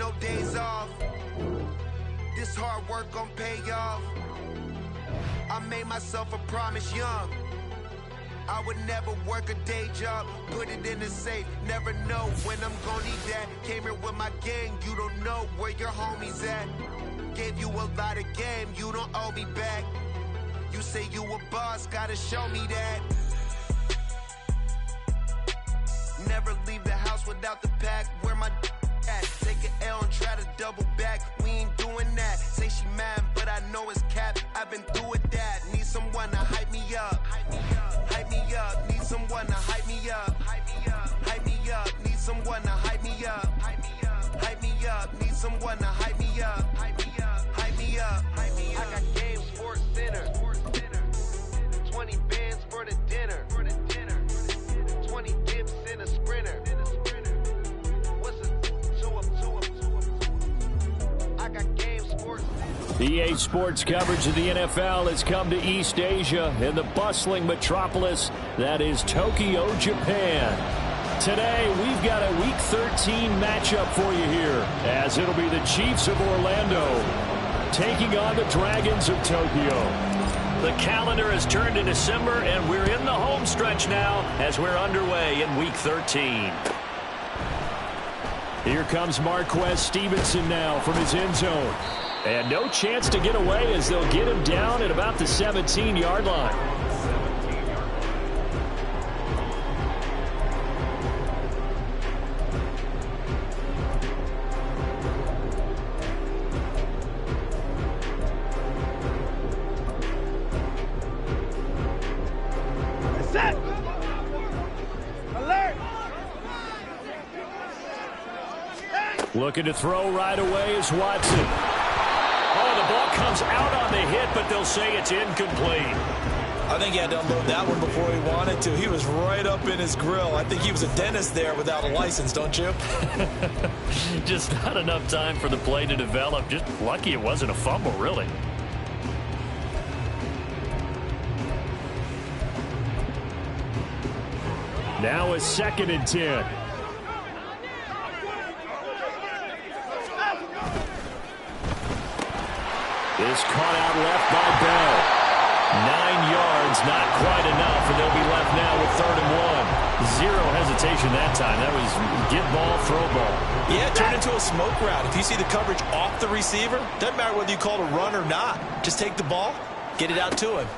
no days off. This hard work gon' pay off. I made myself a promise young. I would never work a day job, put it in the safe, never know when I'm gon' need that. Came here with my gang, you don't know where your homies at. Gave you a lot of game, you don't owe me back. You say you a boss, gotta show me that. Never leave the house without the pack, where my at? Take an L and try to double back, we ain't doing that. Say she mad, but I know it's cap, I've been through with that. Need someone to hype me up, hype me up, hype me up. Need someone to hype me up, hype me up, hype me up. Need someone to hype me up, hype me up, hype me up. Need someone to hype me up, hype me up, hype me up, hype me up. I got game sports dinner, 20 bands for the dinner, 20 dips in a sprinter. EA Sports coverage of the NFL has come to East Asia in the bustling metropolis that is Tokyo, Japan. Today, we've got a Week 13 matchup for you here, as it'll be the Chiefs of Orlando taking on the Dragons of Tokyo. The calendar has turned to December, and we're in the home stretch now as we're underway in Week 13. Here comes Marquez Stevenson now from his end zone. And no chance to get away as they'll get him down at about the 17-yard line. Looking to throw right away is Watson. Oh, the ball comes out on the hit, but they'll say it's incomplete. I think he had to unload that one before he wanted to. He was right up in his grill. I think he was a dentist there without a license, don't you? Just not enough time for the play to develop. Just lucky it wasn't a fumble, really. Now a 2nd and 10. Is caught out left by Bell. 9 yards, not quite enough, and they'll be left now with 3rd and 1. Zero hesitation that time. That was get ball, throw ball. Yeah, turn into a smoke route. If you see the coverage off the receiver, doesn't matter whether you call it a run or not. Just take the ball, get it out to him.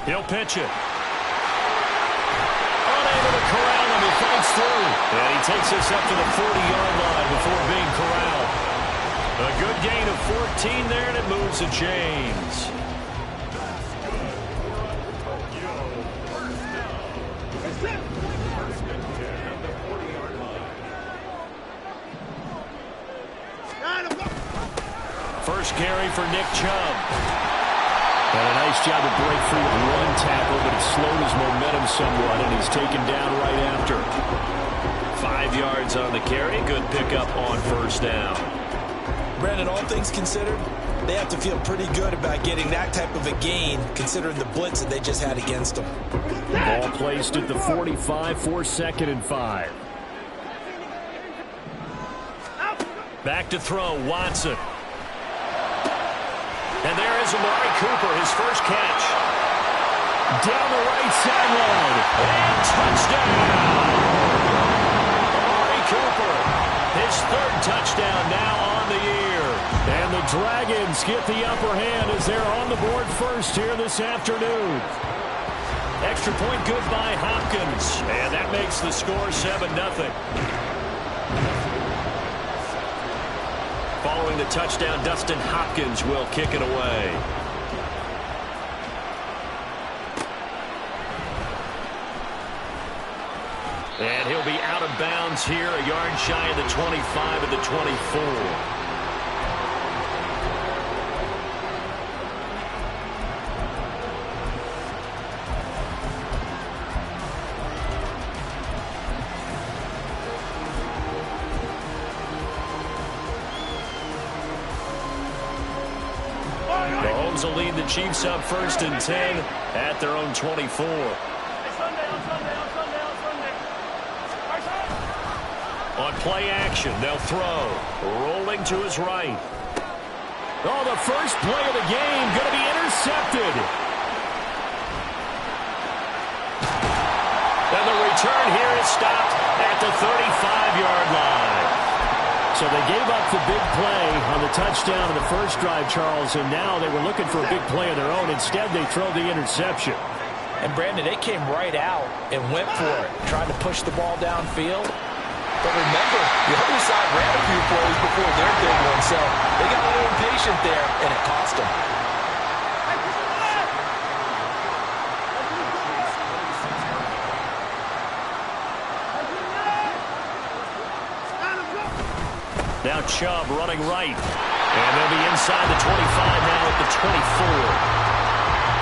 He'll pitch it. Unable to corral him. He fights through. And he takes us up to the 40-yard line before being corralled. A good gain of 14 there, and it moves the chains. First carry for Nick Chubb. And a nice job to break free with one tackle, but it slowed his momentum somewhat, and he's taken down right after. 5 yards on the carry. Good pickup on first down. Brandon, all things considered, they have to feel pretty good about getting that type of a gain, considering the blitz that they just had against them. Ball placed at the 45 for 2nd and 5. Back to throw, Watson. And there is Amari Cooper, his first catch. Down the right sideline. And touchdown! Amari Cooper, his 3rd touchdown now on the year. And the Dragons get the upper hand as they're on the board first here this afternoon. Extra point good by Hopkins. And that makes the score 7-0. Following the touchdown, Dustin Hopkins will kick it away. And he'll be out of bounds here, a yard shy of the 25 of the 24. Mahomes will lead the Chiefs up 1st and 10 at their own 24. On play action. They'll throw. Rolling to his right. Oh, the first play of the game going to be intercepted. And the return here is stopped at the 35-yard line. So they gave up the big play on the touchdown in the first drive, Charles, and now they were looking for a big play of their own. Instead, they throw the interception. And, Brandon, they came right out and went for it, trying to push the ball downfield. But remember, the other side ran a few plays before their big one, so they got a little impatient there, and it cost them. Now Chubb running right. And they'll be inside the 25 now at the 24.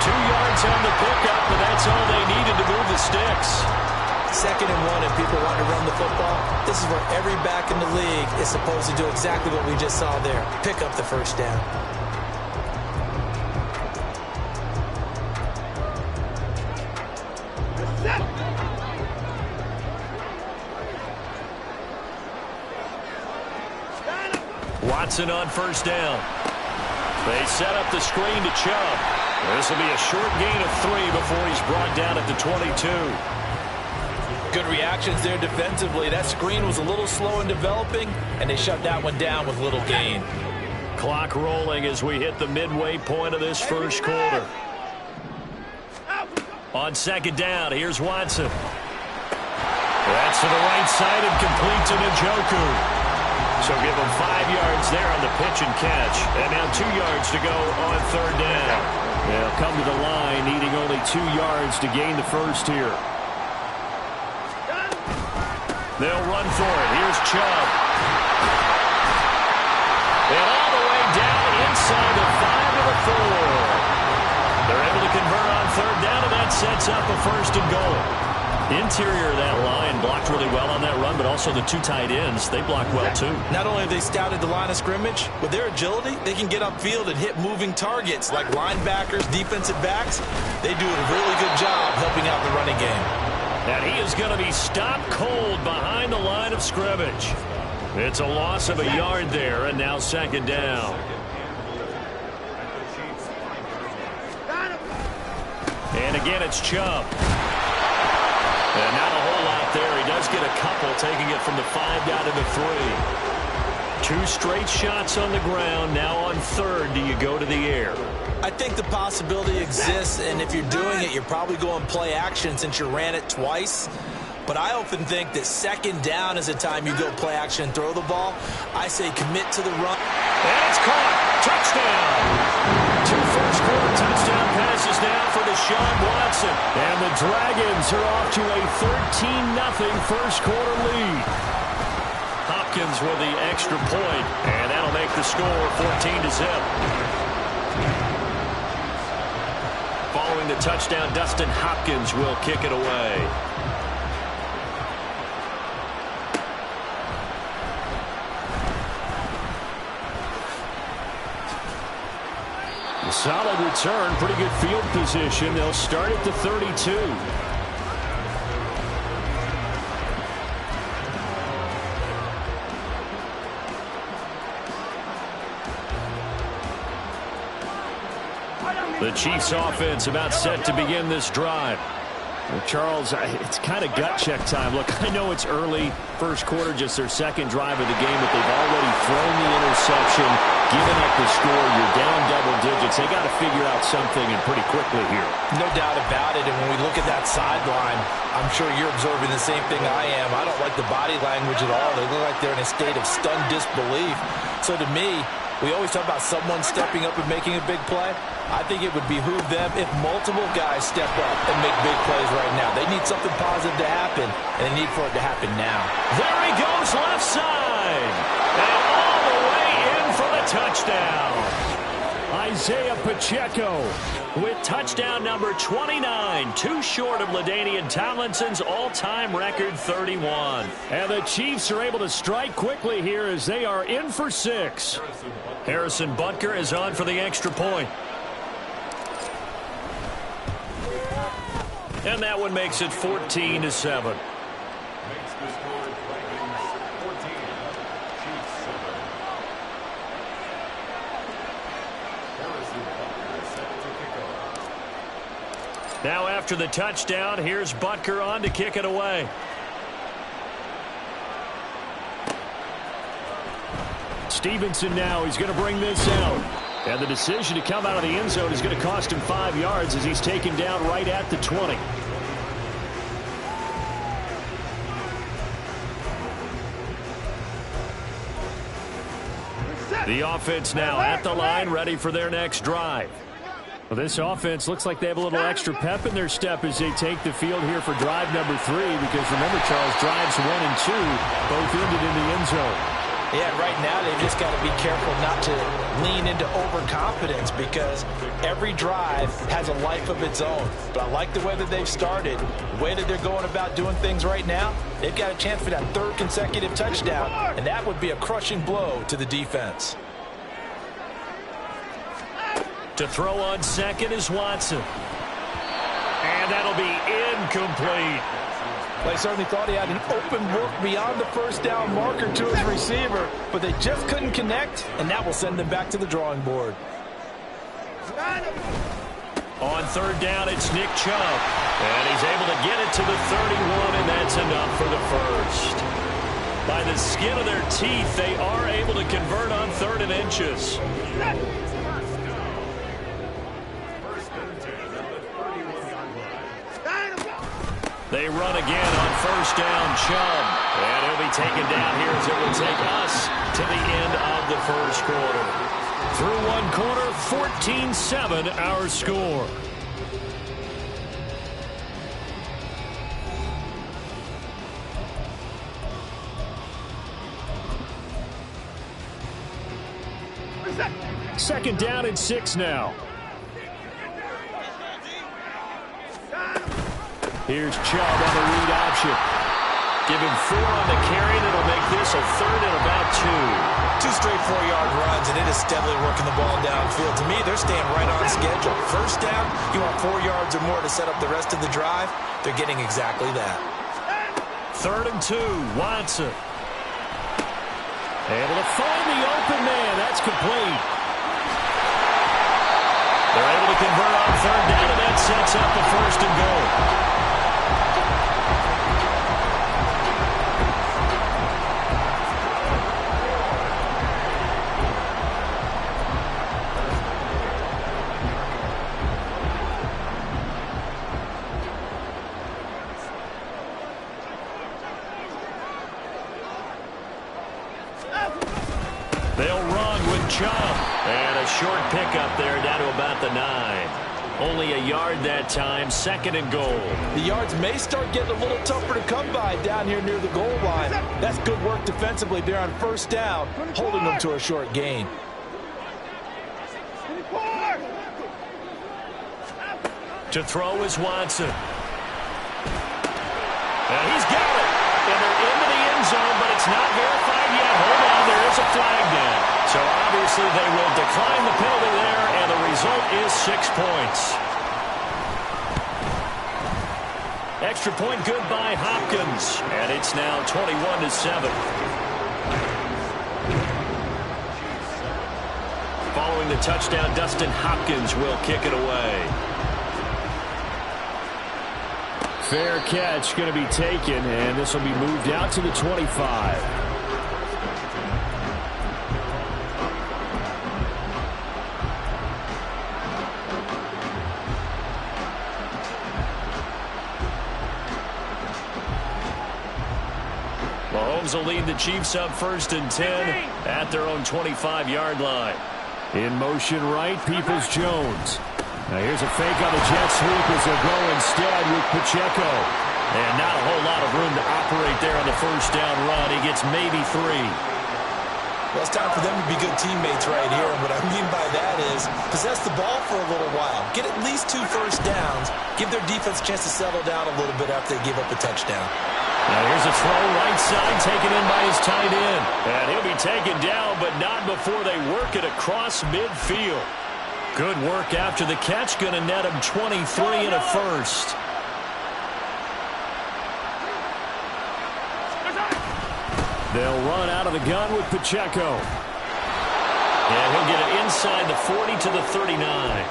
2 yards on the pickup, but that's all they needed to move the sticks. 2nd and 1, and people want to run the football. This is where every back in the league is supposed to do exactly what we just saw there. Pick up the first down. Watson on first down. They set up the screen to Chubb. This will be a short gain of 3 before he's brought down at the 22. Good reactions there defensively. That screen was a little slow in developing, and they shut that one down with little gain. Clock rolling as we hit the midway point of this first quarter. On second down, here's Watson. That's to the right side and complete to Njoku. So give him 5 yards there on the pitch and catch. And now 2 yards to go on third down. They'll come to the line needing only 2 yards to gain the first here. They'll run for it. Here's Chubb. And all the way down inside the 5 to the 4. They're able to convert on third down, and that sets up a first and goal. Interior of that line blocked really well on that run, but also the 2 tight ends, they blocked well too. Not only have they scouted the line of scrimmage, with their agility, they can get upfield and hit moving targets like linebackers, defensive backs. They do a really good job helping out the running game. And he is going to be stopped cold behind the line of scrimmage. It's a loss of a yard there, and now second down. And again, it's Chubb. And not a whole lot there. He does get a couple, taking it from the 5 down to the 3. 2 straight shots on the ground. Now on third, do you go to the air? I think the possibility exists, and if you're doing it, you're probably going play action since you ran it twice. But I often think that second down is the time you go play action and throw the ball. I say commit to the run. And it's caught. Touchdown. 2 first-quarter touchdown passes now for Deshaun Watson. And the Dragons are off to a 13-0 first-quarter lead. Hopkins with the extra point, and that'll make the score 14-0. Following the touchdown, Dustin Hopkins will kick it away. A solid return, pretty good field position. They'll start at the 32. The Chiefs offense about set to begin this drive. Well, Charles, it's kind of gut check time. Look, I know it's early, first quarter, just their second drive of the game, but they've already thrown the interception, given up the score. You're down double digits. They got to figure out something, and pretty quickly here. No doubt about it, and when we look at that sideline, I'm sure you're observing the same thing I am. I don't like the body language at all. They look like they're in a state of stunned disbelief. So to me, we always talk about someone stepping up and making a big play. I think it would behoove them if multiple guys step up and make big plays right now. They need something positive to happen, and they need for it to happen now. There he goes, left side. And all the way in for the touchdown. Isaiah Pacheco with touchdown number 29, 2 short of LaDainian Tomlinson's all-time record 31. And the Chiefs are able to strike quickly here as they are in for 6. Harrison Butker is on for the extra point. And that one makes it 14-7. Now after the touchdown, here's Butker on to kick it away. Stevenson now, he's going to bring this out. And the decision to come out of the end zone is going to cost him 5 yards as he's taken down right at the 20. The offense now at the line, ready for their next drive. Well, this offense looks like they have a little extra pep in their step as they take the field here for drive number 3, because remember, Charles, drives 1 and 2 both ended in the end zone. Yeah, right now they've just got to be careful not to lean into overconfidence, because every drive has a life of its own. But I like the way that they've started, the way that they're going about doing things right now. They've got a chance for that 3rd consecutive touchdown, and that would be a crushing blow to the defense. To throw on second is Watson. And that'll be incomplete. They certainly thought he had an open look beyond the first down marker to his receiver, but they just couldn't connect, and that will send them back to the drawing board. On 3rd down, it's Nick Chubb. And he's able to get it to the 31, and that's enough for the first. By the skin of their teeth, they are able to convert on 3rd and inches. They run again on 1st down, Chubb. And he'll be taken down here as it will take us to the end of the 1st quarter. Through 1 quarter, 14-7 our score. Second down and 6 now. Here's Chubb on the read option. Give him 4 on the carry, and it'll make this a 3rd and about 2. 2 straight 4-yard runs, and it is steadily working the ball downfield. To me, they're staying right on schedule. 1st down, you want 4 yards or more to set up the rest of the drive. They're getting exactly that. 3rd and 2, Watson. Able to find the open man. That's complete. They're able to convert on 3rd down, and that sets up the 1st and goal. They'll run with Chubb. And a short pickup there down to about the 9. Only a yard that time, 2nd and goal. The yards may start getting a little tougher to come by down here near the goal line. That's good work defensively there on 1st down, holding them to a short gain. To throw is Watson. And he's got it. And they're into the end zone, but it's not verified yet. Hold on, there is a flag down. So obviously they will decline the penalty there, and the result is 6 points. Extra point good by Hopkins, and it's now 21-7. Following the touchdown, Dustin Hopkins will kick it away. Fair catch going to be taken, and this will be moved out to the 25. Mahomes will lead the Chiefs up 1st and 10 at their own 25-yard line. In motion right, Peoples-Jones. Now here's a fake on the jet sweep as they'll go instead with Pacheco. And not a whole lot of room to operate there on the 1st down run. He gets maybe 3. Well, it's time for them to be good teammates right here. And what I mean by that is possess the ball for a little while. Get at least 2 first downs. Give their defense a chance to settle down a little bit after they give up a touchdown. Now here's a throw right side taken in by his tight end. And he'll be taken down, but not before they work it across midfield. Good work after the catch. Going to net him 23 and a 1st. They'll run out of the gun with Pacheco. And he'll get it inside the 40 to the 39.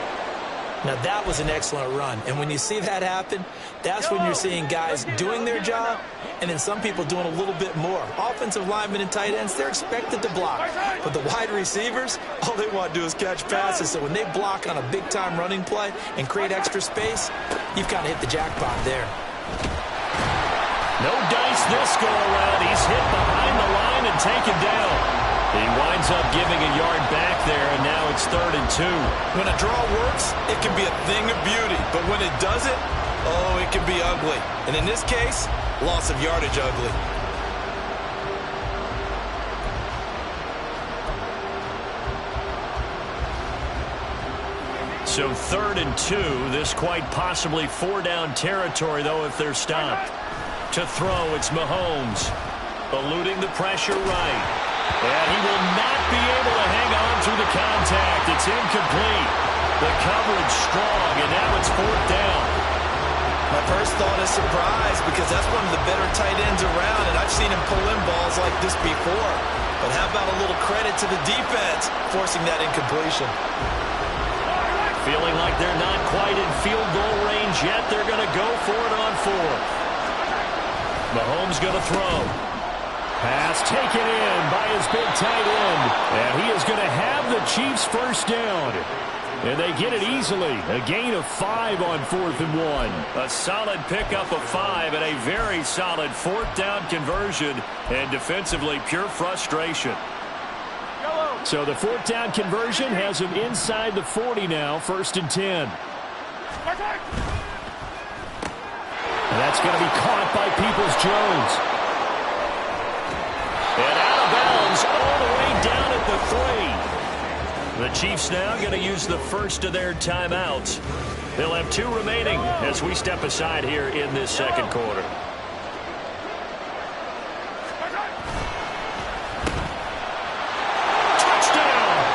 Now, that was an excellent run. And when you see that happen, that's when you're seeing guys doing their job and then some people doing a little bit more. Offensive linemen and tight ends, they're expected to block. But the wide receivers, all they want to do is catch passes. So when they block on a big-time running play and create extra space, you've kind of hit the jackpot there. No dice this go-around. He's hit behind the line and taken down. He winds up giving a yard back there, and now it's 3rd and 2. When a draw works, it can be a thing of beauty. But when it doesn't, oh, it can be ugly. And in this case, loss of yardage ugly. So 3rd and 2. This quite possibly 4-down territory, though, if they're stopped. To throw, it's Mahomes. Eluding the pressure right. And he will not be able to hang on through the contact. It's incomplete. The coverage strong, and now it's 4th down. My first thought is surprise because that's one of the better tight ends around, and I've seen him pull in balls like this before. But how about a little credit to the defense forcing that incompletion? Feeling like they're not quite in field goal range yet. They're going to go for it on 4th. Mahomes going to throw. Pass taken in by his big tight end. And he is going to have the Chiefs first down. And they get it easily. A gain of 5 on 4th and 1. A solid pickup of 5 and a very solid 4th down conversion. And defensively, pure frustration. So the 4th down conversion has him inside the 40 now. 1st and 10. And that's going to be caught by Peoples-Jones. And out of bounds all the way down at the 3. The Chiefs now going to use the first of their timeouts. They'll have 2 remaining as we step aside here in this second quarter. Touchdown!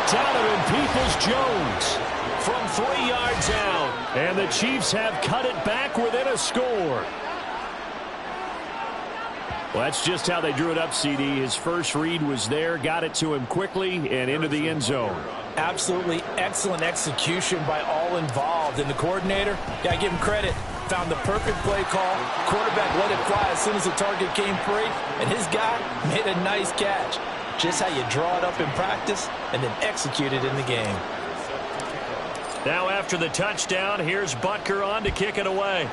Donovan Peoples-Jones from 3 yards out. And the Chiefs have cut it back within a score. Well, that's just how they drew it up, CD. His first read was there, got it to him quickly, and into the end zone. Absolutely excellent execution by all involved. And the coordinator, got to give him credit, found the perfect play call. Quarterback let it fly as soon as the target came free, and his guy made a nice catch. Just how you draw it up in practice and then execute it in the game. Now after the touchdown, here's Butker on to kick it away.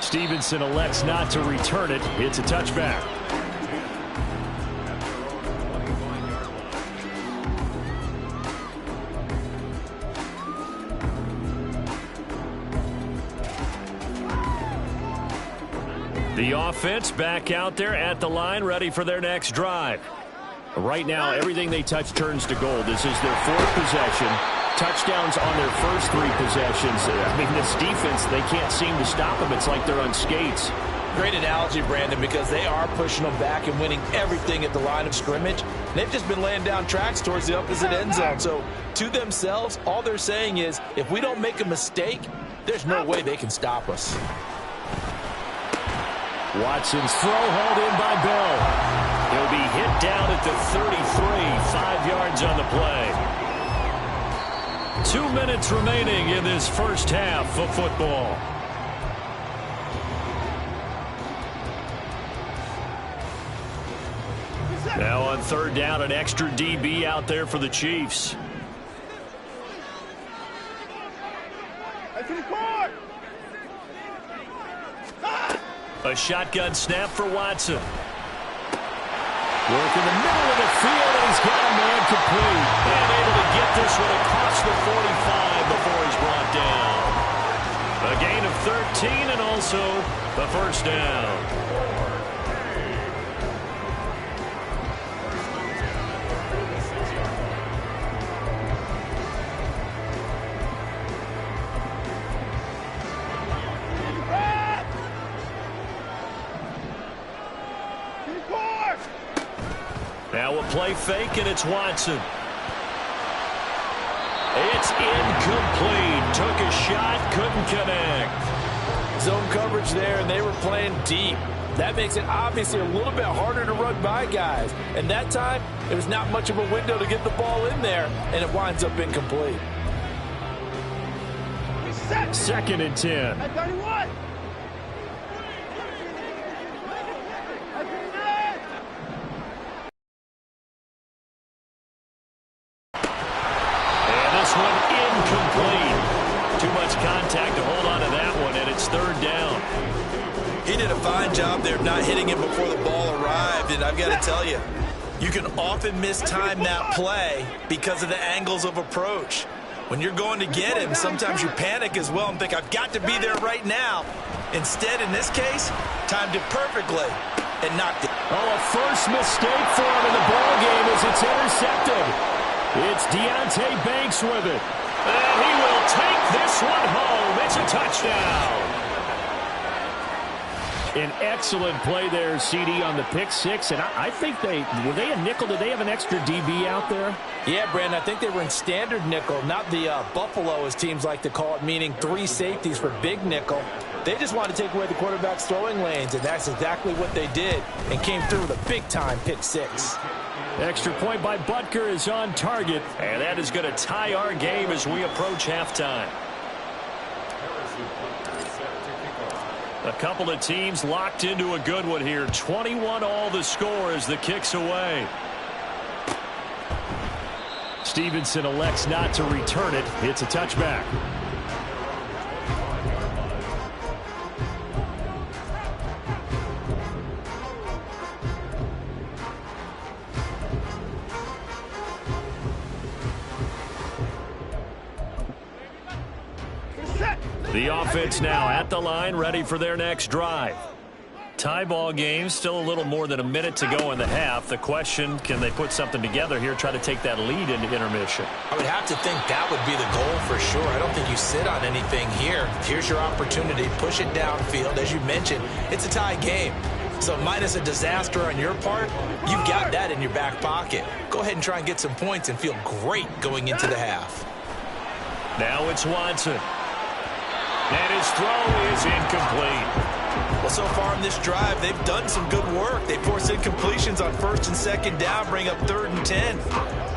Stevenson elects not to return it. It's a touchback. The offense back out there at the line, ready for their next drive. Right now, everything they touch turns to gold. This is their 4th possession. Touchdowns on their first 3 possessions. I mean, this defense, they can't seem to stop them. It's like they're on skates. Great analogy, Brandon, because they are pushing them back and winning everything at the line of scrimmage. They've just been laying down tracks towards the opposite end zone. So, to themselves, all they're saying is, if we don't make a mistake, there's no way they can stop us. Watson's throw hauled in by Bell. He'll be hit down at the 33, 5 yards on the play. 2 minutes remaining in this first half of football. Now on 3rd down, an extra DB out there for the Chiefs. A shotgun snap for Watson. Work in the middle of the field, and he's got a man complete. And able to get this one across the 45 before he's brought down. A gain of 13 and also the first down. Now a play fake, and it's Watson. It's incomplete. Took a shot, couldn't connect. Zone coverage there, and they were playing deep. That makes it obviously a little bit harder to run by guys. And that time, there was not much of a window to get the ball in there, and it winds up incomplete. 2nd and 10. At 31. And this one incomplete. Too much contact to hold on to that one, and it's 3rd down. He did a fine job there of not hitting him before the ball arrived, and I've got to tell you, you can often mistime that play because of the angles of approach. When you're going to get him, sometimes you panic as well and think, I've got to be there right now. Instead, in this case, timed it perfectly and knocked it. Oh, a first mistake for him in the ball game as it's intercepted. It's Deonte Banks with it. And he will take this one home. It's a touchdown. An excellent play there, CD, on the pick six. And I think were they a nickel? Did they have an extra DB out there? Yeah, Brandon, I think they were in standard nickel, not the Buffalo, as teams like to call it, meaning 3 safeties for big nickel. They just wanted to take away the quarterback's throwing lanes, and that's exactly what they did, and came through with a big-time pick six. Extra point by Butker is on target, and that is going to tie our game as we approach halftime. A couple of teams locked into a good one here. 21 all the score as the kick's away. Stevenson elects not to return it. It's a touchback. The offense now at the line, ready for their next drive. Tie ball game, still a little more than a minute to go in the half. The question, can they put something together here, try to take that lead into intermission? I would have to think that would be the goal for sure. I don't think you sit on anything here. Here's your opportunity. Push it downfield. As you mentioned, it's a tie game. So minus a disaster on your part, you've got that in your back pocket. Go ahead and try and get some points and feel great going into the half. Now it's Watson. And his throw is incomplete. Well, so far in this drive, they've done some good work. They force incompletions on 1st and 2nd down, bring up 3rd and 10.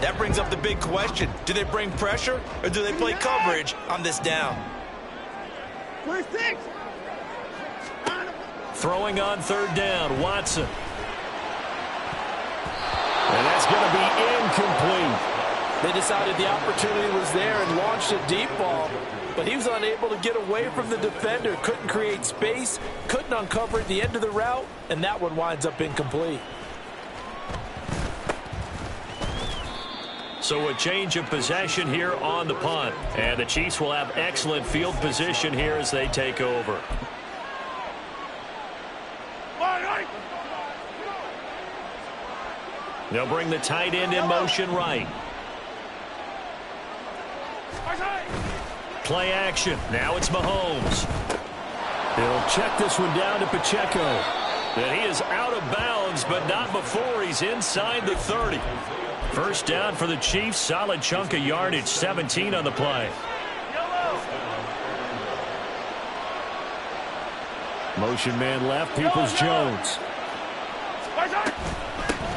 That brings up the big question. Do they bring pressure or do they play coverage on this down? 26. Throwing on 3rd down, Watson. And that's going to be incomplete. They decided the opportunity was there and launched a deep ball, but he was unable to get away from the defender, couldn't create space, couldn't uncover at the end of the route, and that one winds up incomplete. So a change of possession here on the punt, and the Chiefs will have excellent field position here as they take over. They'll bring the tight end in motion right. Play action. Now it's Mahomes. He'll check this one down to Pacheco. And he is out of bounds, but not before he's inside the 30. First down for the Chiefs. Solid chunk of yardage. 17 on the play. Motion man left. Peoples-Jones.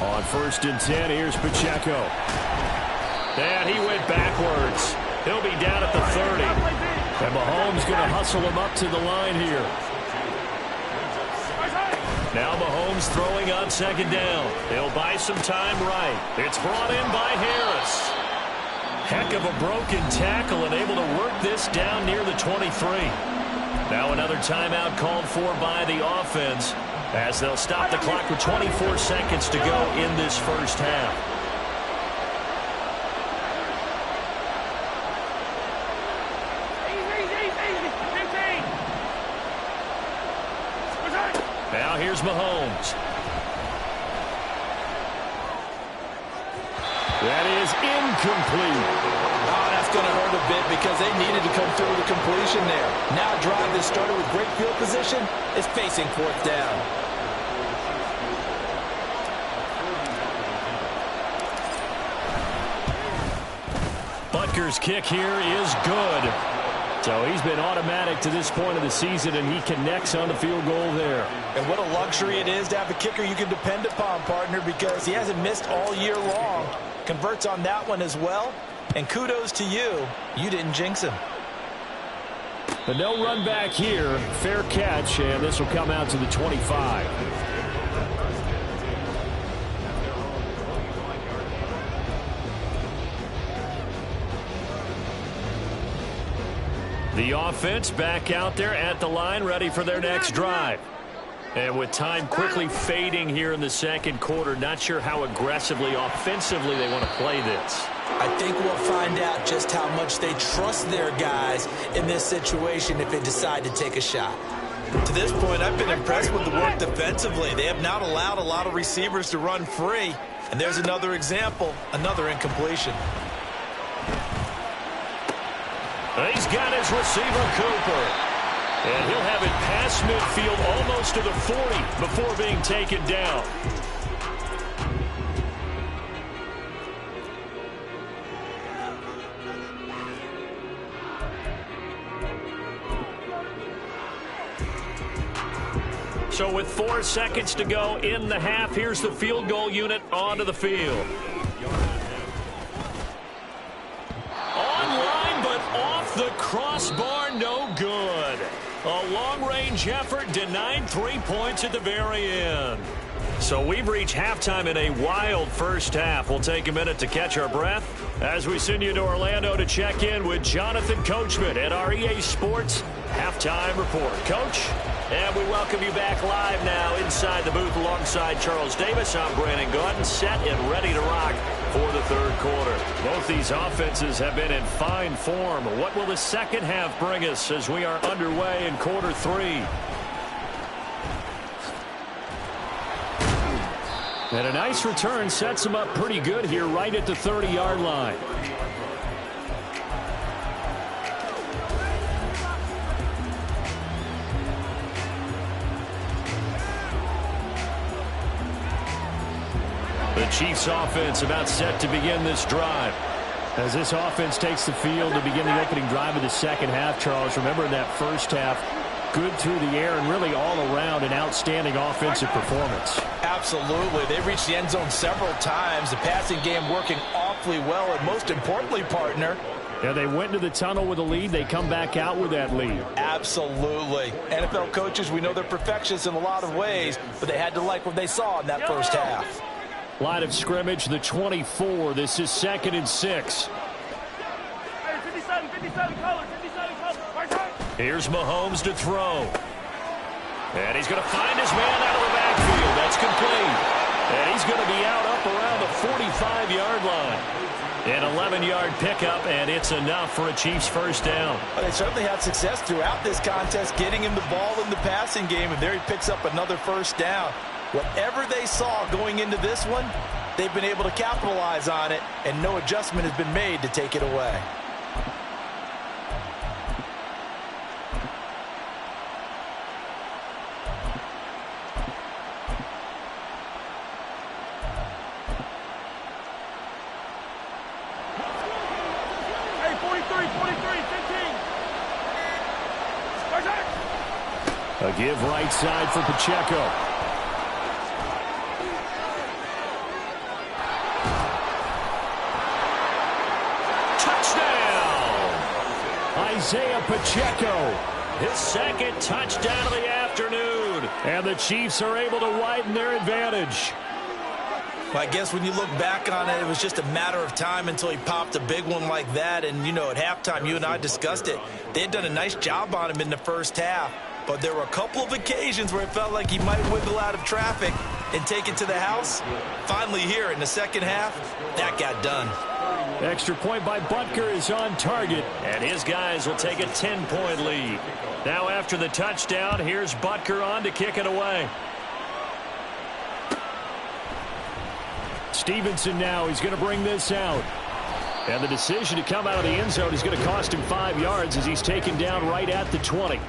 On 1st and 10, here's Pacheco. And he went backwards. He'll be down at the 30. And Mahomes going to hustle him up to the line here. Now Mahomes throwing on 2nd down. He'll buy some time right. It's brought in by Harris. Heck of a broken tackle and able to work this down near the 23. Now another timeout called for by the offense as they'll stop the clock with 24 seconds to go in this first half. Now here's Mahomes. That is incomplete. Oh, that's going to hurt a bit because they needed to come through with a completion there. Now a drive that started with great field position is facing 4th down. Butker's kick here is good. So he's been automatic to this point of the season, and he connects on the field goal there. And what a luxury it is to have a kicker you can depend upon, partner, because he hasn't missed all year long. Converts on that one as well. And kudos to you. You didn't jinx him. But no run back here. Fair catch, and this will come out to the 25. The offense back out there at the line, ready for their next drive. And with time quickly fading here in the second quarter, not sure how aggressively, offensively they want to play this. I think we'll find out just how much they trust their guys in this situation if they decide to take a shot. To this point, I've been impressed with the work defensively. They have not allowed a lot of receivers to run free. And there's another example, another incompletion. He's got his receiver, Cooper. And he'll have it past midfield almost to the 40 before being taken down. So with 4 seconds to go in the half, here's the field goal unit onto the field. Online, but off the crossbar, no good. A long-range effort denied 3 points at the very end. So we've reached halftime in a wild first half. We'll take a minute to catch our breath as we send you to Orlando to check in with Jonathan Coachman at our EA Sports Halftime Report. Coach, and we welcome you back live now inside the booth alongside Charles Davis. I'm Brandon Gaudin, set and ready to rock for the third quarter. Both these offenses have been in fine form. What will the second half bring us as we are underway in quarter three? And a nice return sets him up pretty good here right at the 30-yard line. The Chiefs offense about set to begin this drive. As this offense takes the field to begin the opening drive of the second half, Charles, remember in that first half, good through the air and really all around an outstanding offensive performance. Absolutely. They reached the end zone several times. The passing game working awfully well. And most importantly, partner, yeah, they went into the tunnel with a lead. They come back out with that lead. Absolutely. NFL coaches, we know they're perfectionists in a lot of ways, but they had to like what they saw in that first half. Line of scrimmage, the 24. This is 2nd and 6. Hey, 57 color. Here's Mahomes to throw. And he's going to find his man out of the backfield. That's complete. And he's going to be out up around the 45-yard line. An 11-yard pickup, and it's enough for a Chiefs first down. Well, they certainly had success throughout this contest getting him the ball in the passing game, and there he picks up another first down. Whatever they saw going into this one, they've been able to capitalize on it, and no adjustment has been made to take it away. Hey, 43, 15. A give right side for Pacheco. Isaiah Pacheco, his second touchdown of the afternoon. And the Chiefs are able to widen their advantage. Well, I guess when you look back on it, it was just a matter of time until he popped a big one like that. And, you know, at halftime, you and I discussed it. They had done a nice job on him in the first half. But there were a couple of occasions where it felt like he might wiggle out of traffic and take it to the house. Finally here in the second half, that got done. Extra point by Butker is on target, and his guys will take a 10-point lead. Now after the touchdown, here's Butker on to kick it away. Stevenson now, he's going to bring this out. And the decision to come out of the end zone is going to cost him 5 yards as he's taken down right at the 20.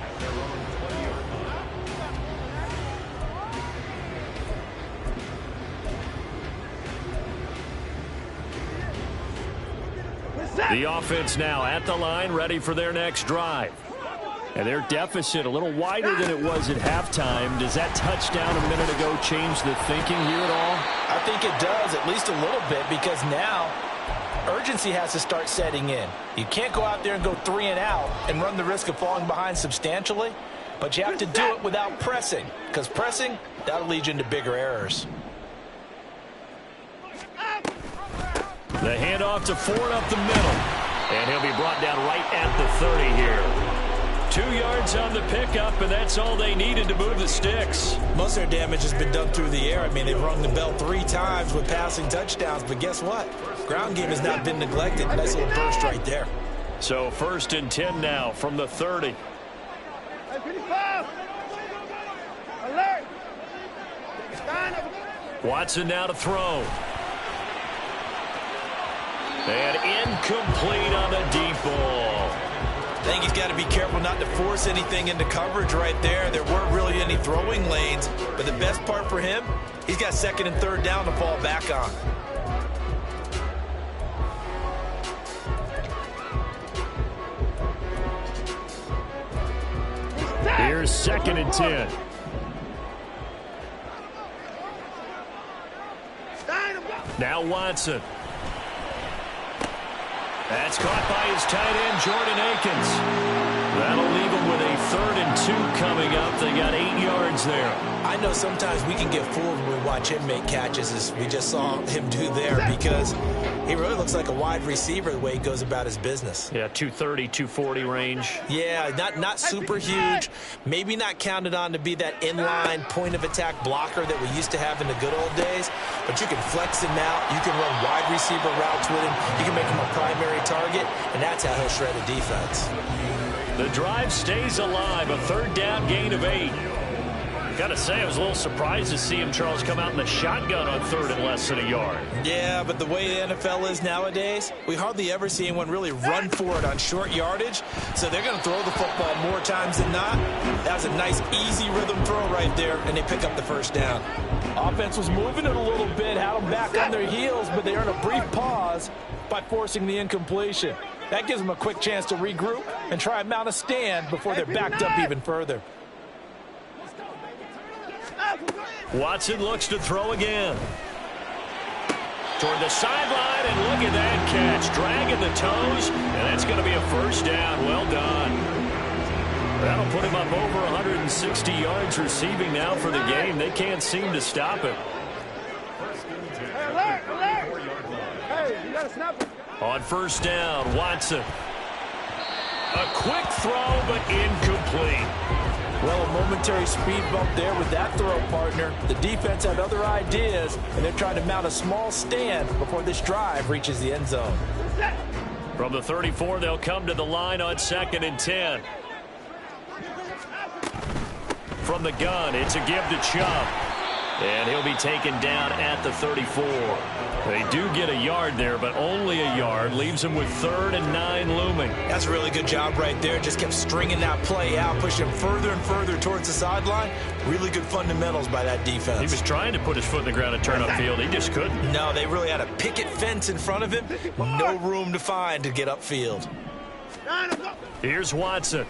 We're set. The offense now at the line, ready for their next drive. And their deficit a little wider than it was at halftime. Does that touchdown a minute ago change the thinking here at all? I think it does, at least a little bit, because now urgency has to start setting in. You can't go out there and go 3 and out and run the risk of falling behind substantially, but you have to do it without pressing, because pressing, that'll lead you into bigger errors. The handoff to Ford up the middle, and he'll be brought down right at the 30 here. 2 yards on the pickup, and that's all they needed to move the sticks. Most of their damage has been done through the air. I mean, they've rung the bell 3 times with passing touchdowns, but guess what? Ground game has not been neglected. Nice little burst right there. So 1st and 10 now from the 30. Alert! Watson now to throw. And incomplete on the deep ball. I think he's got to be careful not to force anything into coverage right there. There weren't really any throwing lanes, but the best part for him, he's got 2nd and 3rd down to fall back on. Here's 2nd and 10. Now Watson. That's caught by his tight end, Jordan Akins. That'll leave him with a 3rd and 2 coming up. They got 8 yards there. I know sometimes we can get fooled when we watch him make catches, as we just saw him do there, because he really looks like a wide receiver the way he goes about his business. Yeah, 230, 240 range. Yeah, not super huge. Maybe not counted on to be that inline point-of-attack blocker that we used to have in the good old days, but you can flex him out. You can run wide receiver routes with him. You can make him a primary target, and that's how he'll shred a defense. The drive stays alive, a 3rd down gain of 8. Got to say, I was a little surprised to see him, Charles, come out in the shotgun on 3rd and less than a yard. Yeah, but the way the NFL is nowadays, we hardly ever see anyone really run for it on short yardage, so they're going to throw the football more times than not. That was a nice, easy rhythm throw right there, and they pick up the 1st down. Offense was moving it a little bit, had them back on their heels, but they earned a brief pause by forcing the incompletion. That gives them a quick chance to regroup and try and mount a stand before they're backed up even further. Watson looks to throw again. Toward the sideline, and look at that catch. Dragging the toes, and that's going to be a 1st down. Well done. That'll put him up over 160 yards receiving now for the game. They can't seem to stop him. Alert! Alert! Hey, you got to snap it. On 1st down, Watson. A quick throw, but incomplete. Well, a momentary speed bump there with that throw, partner. The defense had other ideas, and they're trying to mount a small stand before this drive reaches the end zone. From the 34, they'll come to the line on 2nd and 10. From the gun, it's a give to Chubb. And he'll be taken down at the 34. They do get a yard there, but only a yard. Leaves him with 3rd and 9 looming. That's a really good job right there. Just kept stringing that play out, pushing him further and further towards the sideline. Really good fundamentals by that defense. He was trying to put his foot in the ground and turn upfield. He just couldn't. No, they really had a picket fence in front of him. No room to find to get upfield. Here's Watson.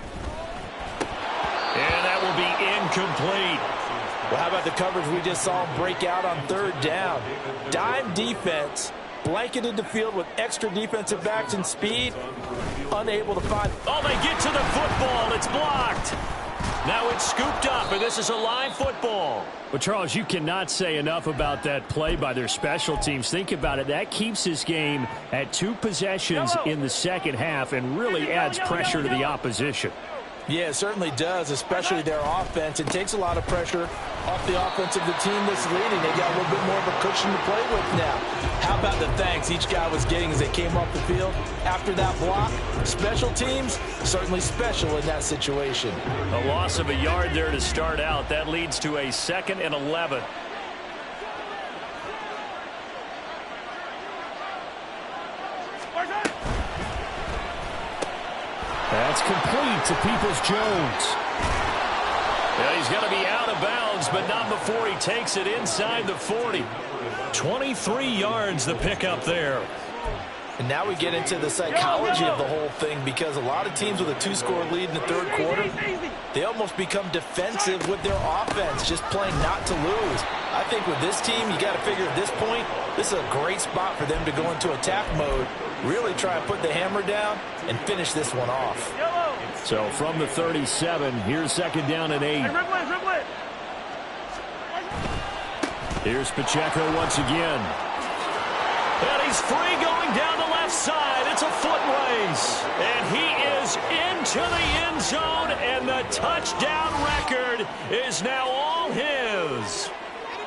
And that will be incomplete. Well, how about the coverage we just saw him break out on 3rd down? Dime defense, blanketed the field with extra defensive backs and speed, unable to find. Oh, they get to the football. It's blocked. Now it's scooped up, and this is a live football. Well, Charles, you cannot say enough about that play by their special teams. Think about it. That keeps this game at 2 possessions in the 2nd half and really adds pressure to the opposition. Yeah, it certainly does, especially their offense. It takes a lot of pressure off the offense of the team that's leading. They got a little bit more of a cushion to play with now. How about the thanks each guy was getting as they came off the field after that block? Special teams, certainly special in that situation. A loss of a yard there to start out. That leads to a 2nd and 11. That's complete to Peoples-Jones. Yeah, he's going to be out of bounds, but not before he takes it inside the 40. 23 yards the pickup there. And now we get into the psychology of the whole thing, because a lot of teams with a 2-score lead in the third quarter, they almost become defensive with their offense, just playing not to lose. I think with this team, you got to figure at this point, this is a great spot for them to go into attack mode, really try and put the hammer down and finish this one off. So from the 37, here's second down and 8. Here's Pacheco once again. And he's free going down the left side. It's a foot race. And he is into the end zone, and the touchdown record is now all his.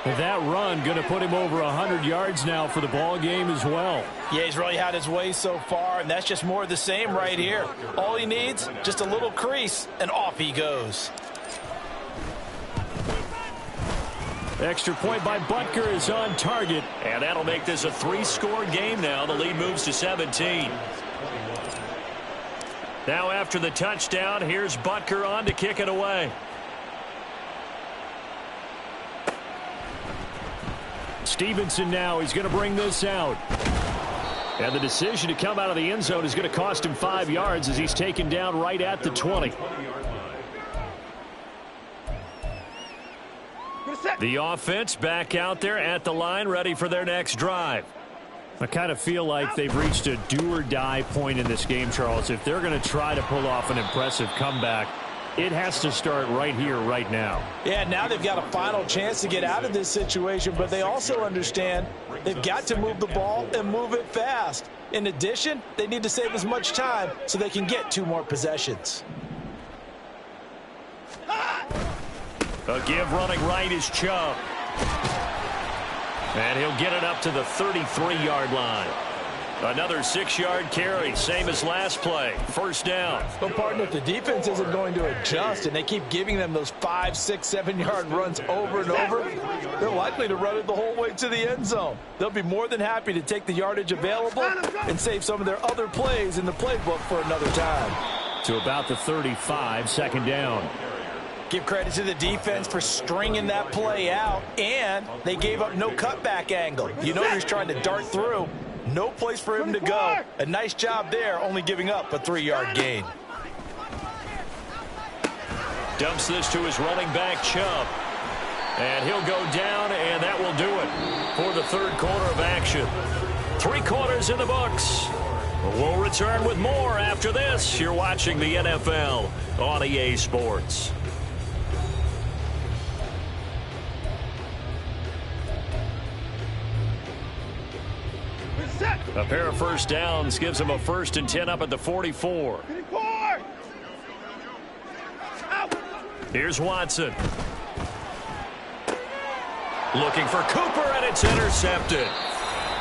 That run going to put him over 100 yards now for the ball game as well. Yeah, he's really had his way so far, and that's just more of the same right here. All he needs, just a little crease, and off he goes. Extra point by Butker is on target, and that'll make this a 3-score game now. The lead moves to 17. Now after the touchdown, here's Butker on to kick it away. Stevenson now, he's going to bring this out. And the decision to come out of the end zone is going to cost him 5 yards as he's taken down right at the 20. The offense back out there at the line, ready for their next drive. I kind of feel like they've reached a do-or-die point in this game, Charles. If they're going to try to pull off an impressive comeback, it has to start right here, right now. Yeah, now they've got a final chance to get out of this situation, but they also understand they've got to move the ball and move it fast. In addition, they need to save as much time so they can get 2 more possessions. A give running right is Chubb. And he'll get it up to the 33-yard line. Another 6-yard carry, same as last play. First down. But, partner, if the defense isn't going to adjust and they keep giving them those 5, 6, 7-yard runs over and over, they're likely to run it the whole way to the end zone. They'll be more than happy to take the yardage available and save some of their other plays in the playbook for another time. To about the 35, second down. Give credit to the defense for stringing that play out, and they gave up no cutback angle. You know he's trying to dart through. No place for him to go. A nice job there, only giving up a 3-yard gain. Dumps this to his running back, Chubb. And he'll go down, and that will do it for the third quarter of action. 3 quarters in the books. We'll return with more after this. You're watching the NFL on EA Sports. A pair of first downs gives him a 1st and 10 up at the 44. Here's Watson. Looking for Cooper, and it's intercepted.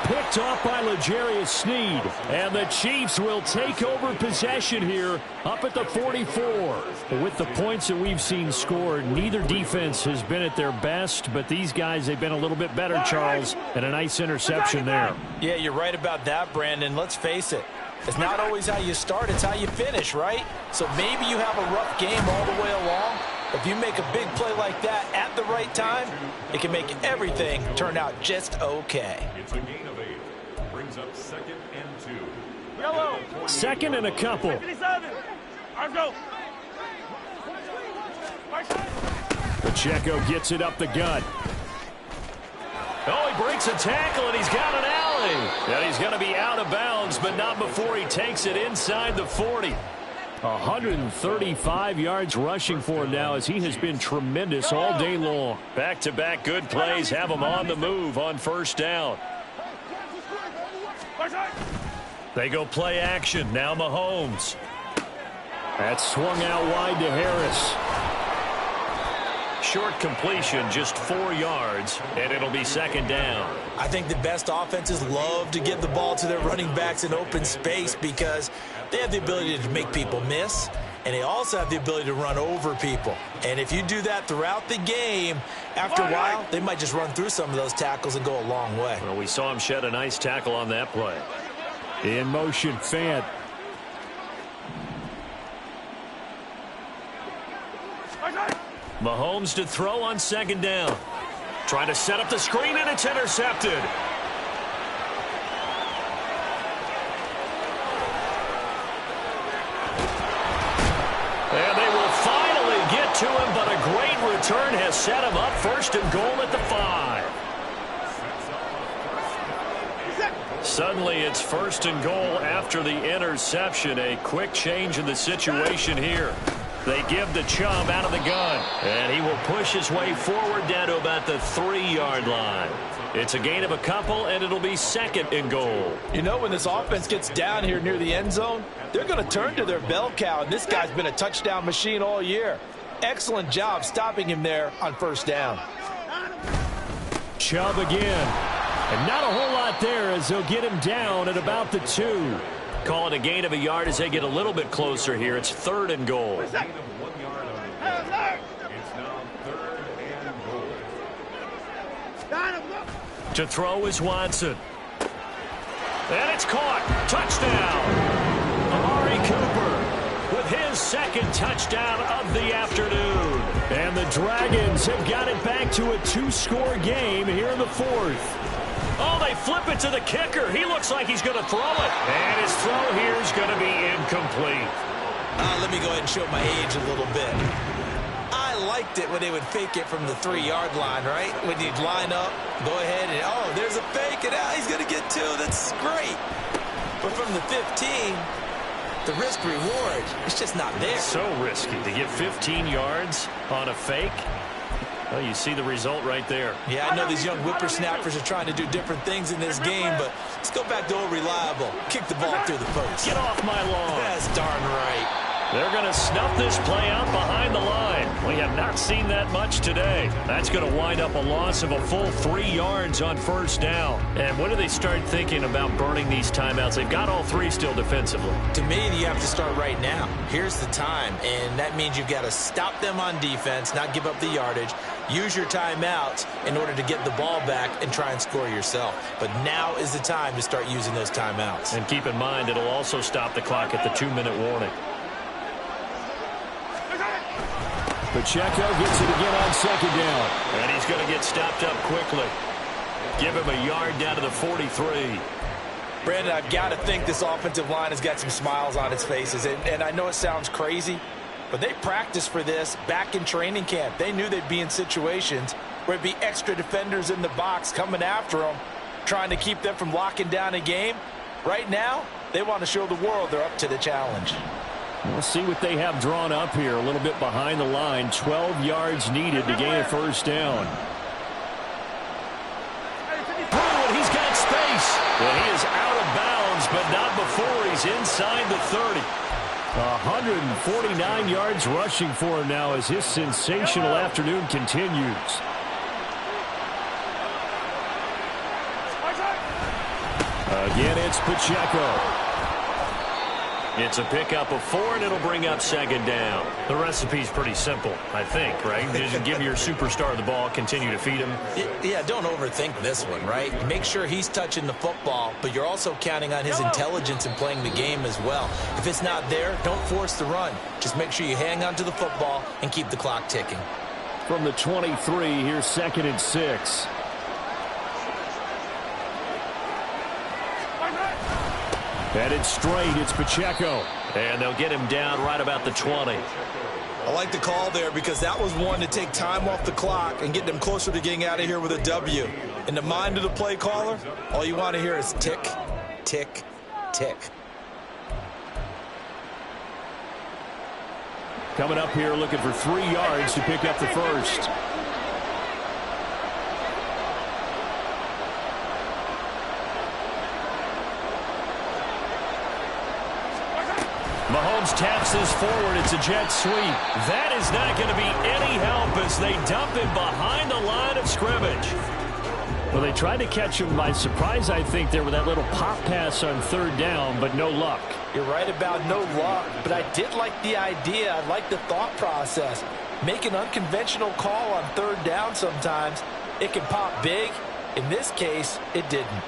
Picked off by L'Jarius Sneed. And the Chiefs will take over possession here up at the 44. With the points that we've seen scored, neither defense has been at their best, but these guys, they've been a little bit better, Charles, and a nice interception there. Yeah, you're right about that, Brandon. Let's face it. It's not always how you start, it's how you finish, right? So maybe you have a rough game all the way along. If you make a big play like that at the right time, it can make everything turn out just okay. It's a gain of 8. Brings up 2nd and 2. Yellow. 2nd and a couple. 57. Arms go. Pacheco gets it up the gut. Oh, he breaks a tackle, and he's got an alley. And he's going to be out of bounds, but not before he takes it inside the 40. 135 yards rushing for him now, as he has been tremendous all day long. Back-to-back good plays have him on the move on first down. They go play action. Now Mahomes. That's swung out wide to Harris. Short completion, just 4 yards, and it'll be 2nd down. I think the best offenses love to give the ball to their running backs in open space because they have the ability to make people miss, and they also have the ability to run over people. And if you do that throughout the game, after a while, they might just run through some of those tackles and go a long way. Well, we saw him shed a nice tackle on that play. In motion, Fant. Mahomes to throw on 2nd down. Trying to set up the screen, and it's intercepted. return has set him up first and goal at the 5. Suddenly it's first and goal after the interception. A quick change in the situation here. They give the Chubb out of the gun, and he will push his way forward down to about the 3-yard line. It's a gain of a couple, and it'll be second and goal. You know, when this offense gets down here near the end zone, they're going to turn to their bell cow, and this guy's been a touchdown machine all year. Excellent job stopping him there on first down. Chubb again. And not a whole lot there as they'll get him down at about the 2. Call it a gain of a yard as they get a little bit closer here. It's third and goal. It's now third and goal. To throw is Watson. And it's caught. Touchdown. Amari Cooper with his second touchdown of the afternoon. And the Dragons have got it back to a 2-score game here in the 4th. Oh, they flip it to the kicker. He looks like he's going to throw it. And his throw here is going to be incomplete. Let me go ahead and show my age a little bit. I liked it when they would fake it from the 3-yard line, right? When you'd line up, go ahead and, oh, there's a fake, and he's going to get 2. That's great. But from the 15, the risk-reward, it's just not there. So risky to get 15 yards on a fake. Well, you see the result right there. Yeah, I know these young whippersnappers are trying to do different things in this game, but let's go back to old reliable. Kick the ball through the post. Get off my lawn. That's darn right. They're going to snuff this play out behind the line. We have not seen that much today. That's going to wind up a loss of a full 3 yards on first down. And when do they start thinking about burning these timeouts? They've got all 3 still defensively. To me, you have to start right now. Here's the time, and that means you've got to stop them on defense, not give up the yardage. Use your timeouts in order to get the ball back and try and score yourself. But now is the time to start using those timeouts. And keep in mind, it'll also stop the clock at the 2-minute warning. Pacheco gets it again on second down. And he's going to get stopped up quickly. Give him a yard down to the 43. Brandon, I've got to think this offensive line has got some smiles on its faces. And I know it sounds crazy, but they practiced for this back in training camp. They knew they'd be in situations where it'd be extra defenders in the box coming after them, trying to keep them from locking down a game. Right now, they want to show the world they're up to the challenge. We'll see what they have drawn up here. A little bit behind the line. 12 yards needed to gain a first down. And he's got space. Well, he is out of bounds, but not before he's inside the 30. 149 yards rushing for him now as his sensational afternoon continues. Again, it's Pacheco. It's a pickup of 4, and it'll bring up second down. The recipe's pretty simple, I think, right? Just give your superstar the ball, continue to feed him. Yeah, don't overthink this one, right? Make sure he's touching the football, but you're also counting on his intelligence in playing the game as well. If it's not there, don't force the run. Just make sure you hang on to the football and keep the clock ticking. From the 23, here's second and 6. Headed straight, it's Pacheco. And they'll get him down right about the 20. I like the call there because that was one to take time off the clock and get them closer to getting out of here with a W. In the mind of the play caller, all you want to hear is tick, tick, tick. Coming up here looking for 3 yards to pick up the first. Mahomes taps this forward. It's a jet sweep. That is not going to be any help as they dump him behind the line of scrimmage. Well, they tried to catch him by surprise, I think, there with that little pop pass on third down, but no luck. You're right about no luck, but I did like the idea. I like the thought process. Make an unconventional call on third down sometimes. It can pop big. In this case, it didn't.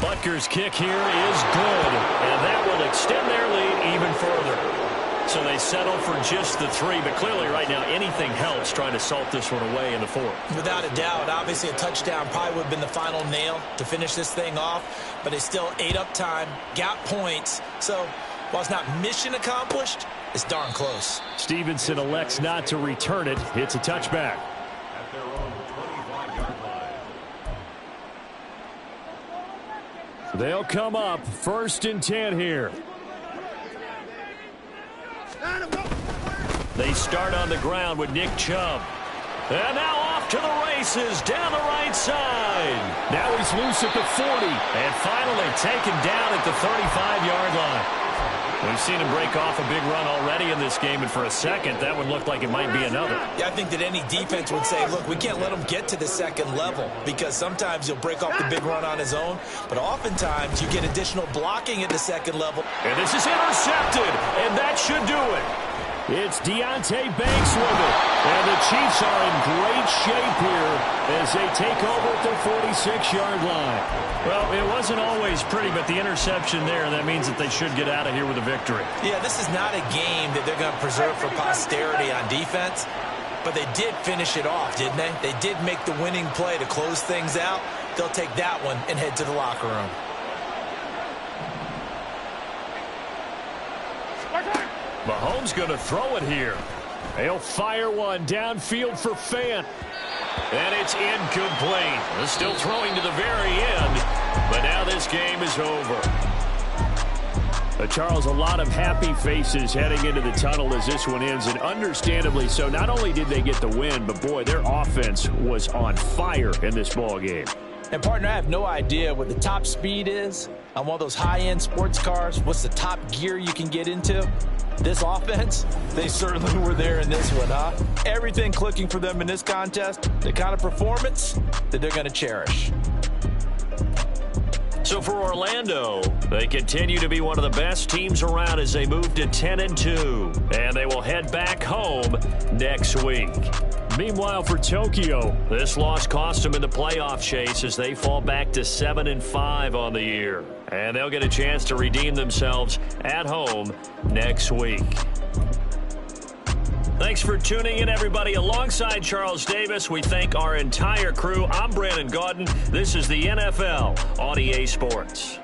Butker's kick here is good, and that will extend their lead even further. So they settle for just the 3, but clearly right now anything helps trying to salt this one away in the 4th. Without a doubt, obviously a touchdown probably would have been the final nail to finish this thing off, but it's still ate up time, got points. So While it's not mission accomplished, it's darn close. Stevenson elects not to return it. It's a touchback. At their own 25-yard line. They'll come up 1st and 10 here. They start on the ground with Nick Chubb. And now off to the races down the right side. Now he's loose at the 40. And finally taken down at the 35-yard line. We've seen him break off a big run already in this game, and for a second, that would look like it might be another. Yeah, I think that any defense would say, look, we can't let him get to the second level, because sometimes he'll break off the big run on his own, but oftentimes you get additional blocking at the second level. And this is intercepted, and that should do it. It's Deonte Banks with it. And the Chiefs are in great shape here as they take over at their 46-yard line. Well, it wasn't always pretty, but the interception there, that means that they should get out of here with a victory. Yeah, this is not a game that they're going to preserve for posterity on defense, but they did finish it off, didn't they? They did make the winning play to close things out. They'll take that one and head to the locker room. Mahomes going to throw it here. He'll fire one downfield for Fant. And it's incomplete. Still throwing to the very end, but now this game is over. Charles, a lot of happy faces heading into the tunnel as this one ends, and understandably so. Not only did they get the win, but boy, their offense was on fire in this ball game. And, partner, I have no idea what the top speed is on one of those high-end sports cars. What's the top gear you can get into? This offense, they certainly were there in this one, huh? Everything clicking for them in this contest, the kind of performance that they're going to cherish. So for Orlando, they continue to be one of the best teams around as they move to 10-2, and they will head back home next week. Meanwhile, for Tokyo, this loss cost them in the playoff chase as they fall back to 7-5 on the year. And they'll get a chance to redeem themselves at home next week. Thanks for tuning in, everybody. Alongside Charles Davis, we thank our entire crew. I'm Brandon Gaudin. This is the NFL on EA Sports.